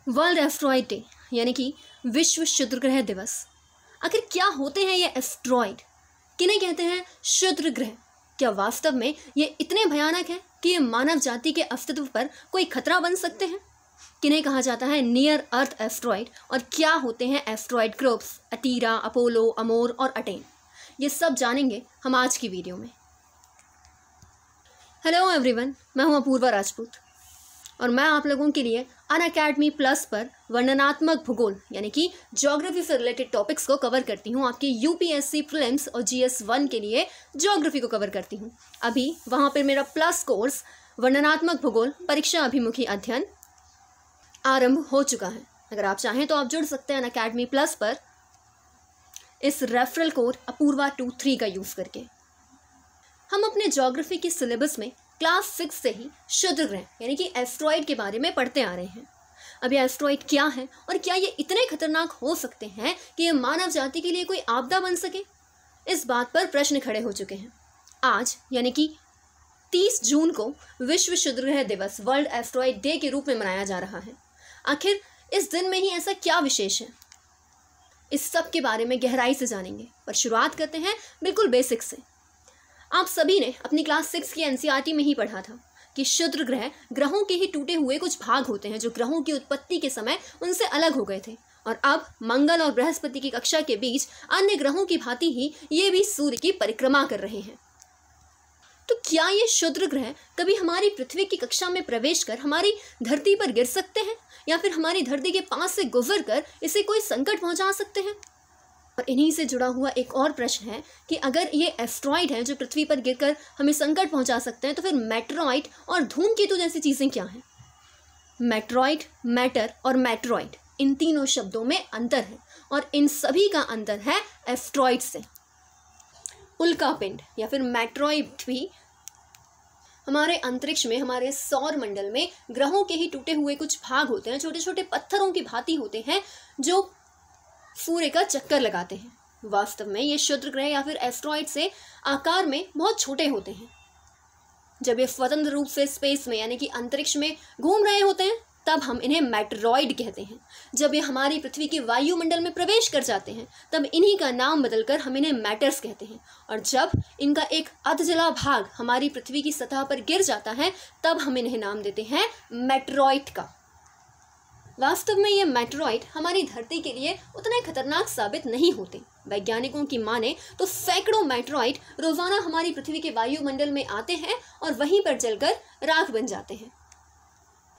World asteroid day यानी कि विश्व क्षुद्र ग्रह दिवस। आखिर क्या होते हैं ये एस्ट्रॉइड? किन्हें कहते हैं क्षुद्र ग्रह? क्या वास्तव में ये इतने भयानक हैं कि ये मानव जाति के अस्तित्व पर कोई खतरा बन सकते हैं? किन्हें कहा जाता है नियर अर्थ एस्ट्रॉइड, और क्या होते हैं एस्ट्रॉइड ग्रुप्स अटीरा, अपोलो, अमोर और अटेन? ये सब जानेंगे हम आज की वीडियो में। हेलो एवरीवन, मैं हूं अपूर्वा राजपूत और मैं आप लोगों के लिए अनअकैडमी प्लस पर वर्णनात्मक भूगोल यानी कि ज्योग्राफी से रिलेटेड टॉपिक्स को कवर करती हूं। आपकी यूपीएससी प्रीलिम्स और GS1 के लिए ज्योग्राफी को कवर करती हूं। अभी वहां पर मेरा प्लस कोर्स वर्णनात्मक भूगोल परीक्षा अभिमुखी अध्ययन आरंभ हो चुका है। अगर आप चाहें तो आप जुड़ सकते हैं अनअकैडमी प्लस पर इस रेफरल कोड अपूर्वा 23 का यूज़ करके। हम अपने ज्योग्राफी की सिलेबस में क्लास 6 से ही क्षुद्र ग्रह यानी कि एस्ट्रॉइड के बारे में पढ़ते आ रहे हैं। अब ये एस्ट्रॉइड क्या है और क्या ये इतने खतरनाक हो सकते हैं कि ये मानव जाति के लिए कोई आपदा बन सके, इस बात पर प्रश्न खड़े हो चुके हैं। आज यानी कि 30 जून को विश्व क्षुद्र ग्रह दिवस वर्ल्ड एस्ट्रॉइड डे के रूप में मनाया जा रहा है। आखिर इस दिन में ही ऐसा क्या विशेष है, इस सब के बारे में गहराई से जानेंगे। पर शुरुआत करते हैं बिल्कुल बेसिक से। आप सभी ने अपनी क्लास 6 की NCERT में ही पढ़ा था कि क्षुद्र ग्रह ग्रहों के ही टूटे हुए कुछ भाग होते हैं जो ग्रहों की उत्पत्ति के समय उनसे अलग हो गए थे, और अब मंगल और बृहस्पति की कक्षा के बीच अन्य ग्रहों की भांति ही ये भी सूर्य की परिक्रमा कर रहे हैं। तो क्या ये क्षुद्र ग्रह कभी हमारी पृथ्वी की कक्षा में प्रवेश कर हमारी धरती पर गिर सकते हैं, या फिर हमारी धरती के पास से गुजर कर इसे कोई संकट पहुंचा सकते हैं? और इन्हीं से जुड़ा हुआ एक और प्रश्न है कि अगर ये एस्ट्रॉइड हैं जो पृथ्वी पर गिरकर हमें संकट पहुंचा सकते हैं, तो फिर मेट्रॉइड और धूमकेतु जैसी चीज़ें क्या हैं? मेट्रॉइड, मैटर और मेट्रॉइड, इन तीनों शब्दों में अंतर है, और इन सभी का अंतर है एस्ट्रॉइड से। उल्कापिंड या फिर मेट्रॉइड भी हमारे अंतरिक्ष में, हमारे सौर मंडल में ग्रहों के ही टूटे हुए कुछ भाग होते हैं, छोटे छोटे पत्थरों की भांति होते हैं जो सूर्य का चक्कर लगाते हैं। वास्तव में ये क्षुद्र ग्रह या फिर एस्ट्रॉइड से आकार में बहुत छोटे होते हैं। जब ये स्वतंत्र रूप से स्पेस में यानी कि अंतरिक्ष में घूम रहे होते हैं तब हम इन्हें मेटेरॉइड कहते हैं। जब ये हमारी पृथ्वी के वायुमंडल में प्रवेश कर जाते हैं तब इन्हीं का नाम बदलकर हम इन्हें मैटर्स कहते हैं, और जब इनका एक अधजला भाग हमारी पृथ्वी की सतह पर गिर जाता है तब हम इन्हें नाम देते हैं मेटेरॉइड का। वास्तव में ये मेटेरॉइड हमारी धरती के लिए उतने खतरनाक साबित नहीं होते। वैज्ञानिकों की माने तो सैकड़ों मेटेरॉइड रोजाना हमारी पृथ्वी के वायुमंडल में आते हैं और वहीं पर जलकर राख बन जाते हैं।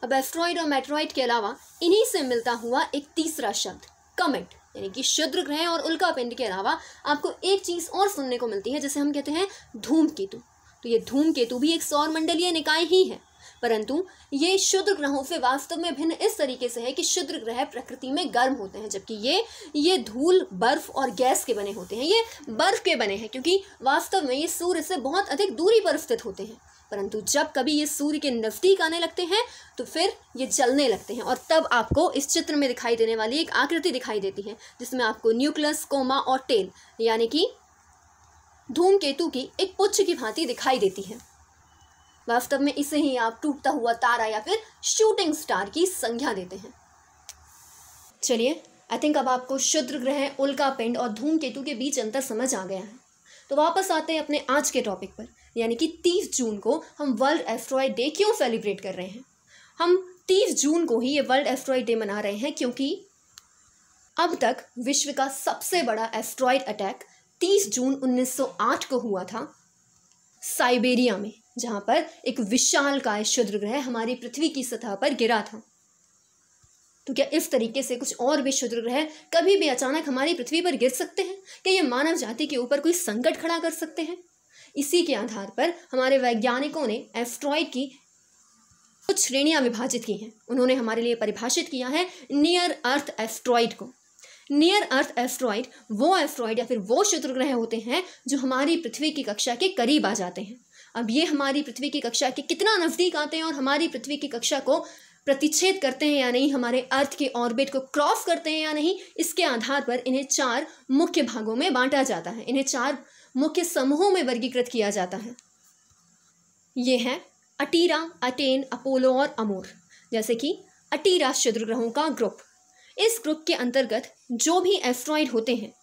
अब एस्ट्रॉइड और मेटेरॉइड के अलावा इन्हीं से मिलता हुआ एक तीसरा शब्द कमेट यानी कि क्षुद्र ग्रह और उल्कापिंड के अलावा आपको एक चीज़ और सुनने को मिलती है जिसे हम कहते हैं धूमकेतु। तो ये धूमकेतु भी एक सौर मंडलीय निकाय ही है, परंतु ये क्षुद्र ग्रहों से वास्तव में भिन्न इस तरीके से है कि क्षुद्र ग्रह प्रकृति में गर्म होते हैं, जबकि ये धूल, बर्फ और गैस के बने होते हैं। ये बर्फ के बने हैं क्योंकि वास्तव में ये सूर्य से बहुत अधिक दूरी पर स्थित होते हैं, परंतु जब कभी ये सूर्य के नज़दीक आने लगते हैं तो फिर ये जलने लगते हैं, और तब आपको इस चित्र में दिखाई देने वाली एक आकृति दिखाई देती है जिसमें आपको न्यूक्लियस, कोमा और टेल यानी कि धूमकेतु की एक पुच्छ की भांति दिखाई देती है। वास्तव में इसे ही आप टूटता हुआ तारा या फिर शूटिंग स्टार की संज्ञा देते हैं। चलिए, आई थिंक अब आपको क्षुद्र ग्रह, उल्कापिंड और धूमकेतु के बीच अंतर समझ आ गया है। तो वापस आते हैं अपने आज के टॉपिक पर, यानी कि 30 जून को हम वर्ल्ड एस्ट्रॉइड डे क्यों सेलिब्रेट कर रहे हैं। हम 30 जून को ही ये वर्ल्ड एस्ट्रॉइड डे मना रहे हैं क्योंकि अब तक विश्व का सबसे बड़ा एस्ट्रॉइड अटैक 30 जून 1908 को हुआ था साइबेरिया में, जहाँ पर एक विशालकाय क्षुद्र ग्रह हमारी पृथ्वी की सतह पर गिरा था। तो क्या इस तरीके से कुछ और भी क्षुद्र ग्रह कभी भी अचानक हमारी पृथ्वी पर गिर सकते हैं? क्या ये मानव जाति के ऊपर कोई संकट खड़ा कर सकते हैं? इसी के आधार पर हमारे वैज्ञानिकों ने एस्ट्रॉइड की कुछ श्रेणियां विभाजित की हैं। उन्होंने हमारे लिए परिभाषित किया है नियर अर्थ एस्ट्रॉइड को। नियर अर्थ एस्ट्रॉइड वो एस्ट्रॉइड या फिर वो क्षुद्र ग्रह होते हैं जो हमारी पृथ्वी की कक्षा के करीब आ जाते हैं। अब ये हमारी पृथ्वी की कक्षा के कितना नज़दीक आते हैं और हमारी पृथ्वी की कक्षा को प्रतिच्छेद करते हैं या नहीं, हमारे अर्थ के ऑर्बिट को क्रॉस करते हैं या नहीं, इसके आधार पर इन्हें 4 मुख्य भागों में बांटा जाता है। इन्हें 4 मुख्य समूहों में वर्गीकृत किया जाता है। ये हैं अटीरा, अटेन, अपोलो और अमोर। जैसे कि अटीराज क्षुद्र ग्रहों का ग्रुप। इस ग्रुप के अंतर्गत जो भी एस्ट्रॉइड होते हैं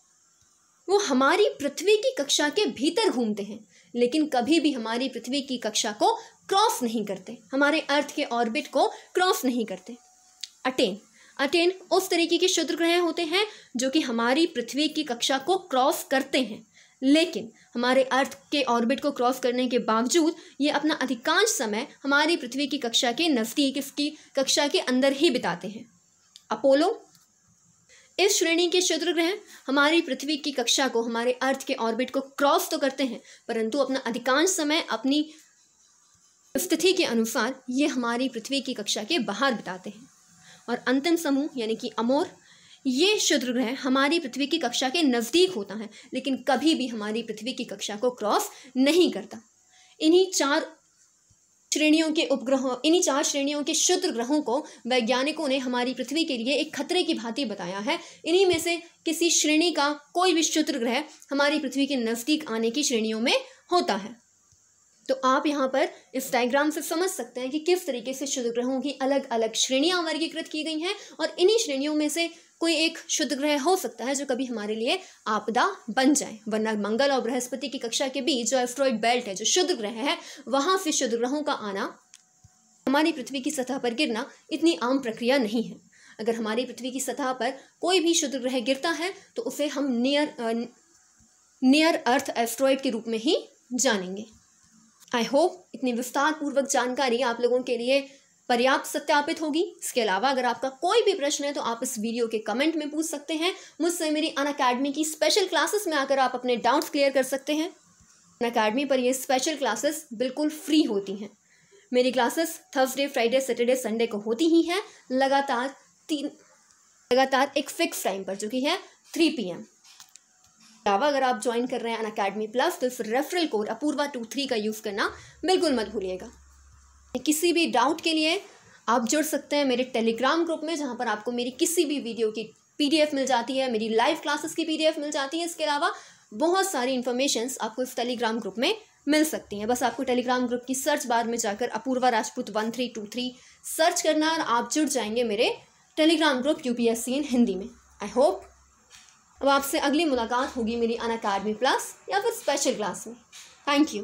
वो हमारी पृथ्वी की कक्षा के भीतर घूमते हैं, लेकिन कभी भी हमारी पृथ्वी की कक्षा को क्रॉस नहीं करते, हमारे अर्थ के ऑर्बिट को क्रॉस नहीं करते। अटेन उस तरीके के क्षुद्र ग्रह होते हैं जो कि हमारी पृथ्वी की कक्षा को क्रॉस करते हैं, लेकिन हमारे अर्थ के ऑर्बिट को क्रॉस करने के बावजूद ये अपना अधिकांश समय हमारी पृथ्वी की कक्षा के नज़दीक, इसकी कक्षा के अंदर ही बिताते हैं। अपोलो इस श्रेणी के क्षुद्र ग्रह हमारी पृथ्वी की कक्षा को, हमारे अर्थ के ऑर्बिट को क्रॉस तो करते हैं, परंतु अपना अधिकांश समय अपनी स्थिति के अनुसार ये हमारी पृथ्वी की कक्षा के बाहर बिताते हैं। और अंतिम समूह यानी कि अमोर, ये क्षुद्र ग्रह हमारी पृथ्वी की कक्षा के नज़दीक होता है, लेकिन कभी भी हमारी पृथ्वी की कक्षा को क्रॉस नहीं करता। इन्हीं चार श्रेणियों के क्षुद्र ग्रहों को वैज्ञानिकों ने हमारी पृथ्वी के लिए एक खतरे की भांति बताया है। इन्हीं में से किसी श्रेणी का कोई भी क्षुद्र ग्रह हमारी पृथ्वी के नज़दीक आने की श्रेणियों में होता है। तो आप यहाँ पर इस डायग्राम से समझ सकते हैं कि किस तरीके से क्षुद्र ग्रहों की अलग अलग श्रेणियाँ वर्गीकृत की गई हैं, और इन्हीं श्रेणियों में से कोई एक क्षुद्र ग्रह हो सकता है जो कभी हमारे लिए आपदा बन जाए। वरना मंगल और बृहस्पति की कक्षा के बीच जो एस्ट्रॉइड बेल्ट है, जो क्षुद्र ग्रह है, वहाँ से क्षुद्र ग्रहों का आना, हमारी पृथ्वी की सतह पर गिरना इतनी आम प्रक्रिया नहीं है। अगर हमारी पृथ्वी की सतह पर कोई भी क्षुद्र ग्रह गिरता है तो उसे हम नियर अर्थ एस्ट्रॉइड के रूप में ही जानेंगे। आई होप इतनी विस्तार पूर्वक जानकारी आप लोगों के लिए पर्याप्त सत्यापित होगी। इसके अलावा अगर आपका कोई भी प्रश्न है तो आप इस वीडियो के कमेंट में पूछ सकते हैं। मुझसे मेरी अनअकैडमी की स्पेशल क्लासेस में आकर आप अपने डाउट्स क्लियर कर सकते हैं। अनअकैडमी पर ये स्पेशल क्लासेस बिल्कुल फ्री होती हैं। मेरी classes Thursday, Friday, Saturday, Sunday को होती ही हैं, लगातार एक फिक्स टाइम पर, जो कि है 3 PM। अलावा अगर आप ज्वाइन कर रहे हैं अनअकैडमी प्लस तो इस रेफरल कोड अपूर्वा23 का यूज़ करना बिल्कुल मत भूलिएगा। किसी भी डाउट के लिए आप जुड़ सकते हैं मेरे टेलीग्राम ग्रुप में, जहां पर आपको मेरी किसी भी वीडियो की PDF मिल जाती है, मेरी लाइव क्लासेस की PDF मिल जाती है। इसके अलावा बहुत सारी इन्फॉर्मेशंस आपको इस टेलीग्राम ग्रुप में मिल सकती हैं। बस आपको टेलीग्राम ग्रुप की सर्च बार में जाकर अपूर्वा राजपूत 1323 सर्च करना और आप जुड़ जाएंगे मेरे टेलीग्राम ग्रुप UPSC इन हिंदी में। आई होप अब आपसे अगली मुलाकात होगी मेरी अनअकैडमी प्लस या फिर स्पेशल क्लास में। Thank you.